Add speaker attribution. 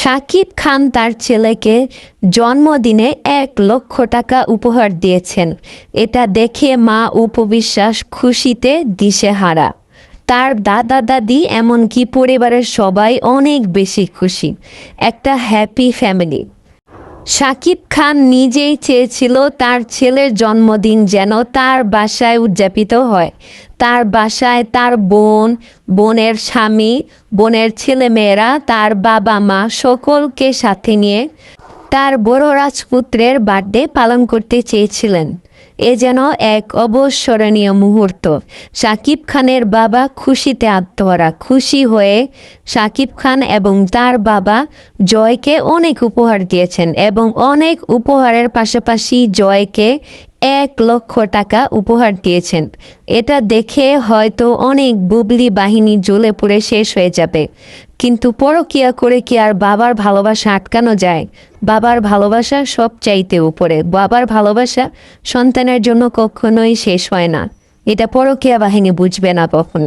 Speaker 1: শাকিব খান তার ছেলেকে জন্মদিনে 1 লক্ষ টাকা উপহার দিয়েছেন। এটা দেখে মা উপবিশ্বাস খুশিতে দিশেহারা। তার দাদা দাদি এমনকি পরিবারের সবাই অনেক বেশি খুশি। একটা হ্যাপি ফ্যামিলি। শাকিব খান নিজেই চেয়েছিল তার ছেলের জন্মদিন যেন তার বাসায় উদযাপিত হয়। তার বাসায় তার বোন, বোনের স্বামী, বোনের ছেলেমেয়েরা, তার বাবা মা সকলকে সাথে নিয়ে তার বড় রাজপুত্রের বার্থডে পালন করতে চেয়েছিলেন। এ যেন এক অবিস্মরণীয় মুহূর্ত। শাকিব খানের বাবা খুশিতে আত্মহারা। খুশি হয়ে শাকিব খান এবং তার বাবা জয়কে অনেক উপহার দিয়েছেন এবং অনেক উপহারের পাশাপাশি জয়কে 1 লক্ষ টাকা উপহার দিয়েছেন। এটা দেখে হয়তো অনেক বুবলি বাহিনী জ্বলে পুড়ে শেষ হয়ে যাবে, কিন্তু পরকীয়া করে কি আর বাবার ভালোবাসা আটকানো যায়? বাবার ভালোবাসা সব চাইতে উপরে। বাবার ভালোবাসা সন্তানের জন্য কখনোই শেষ হয় না। এটা পরকীয়া বাহিনী বুঝবে না কখন।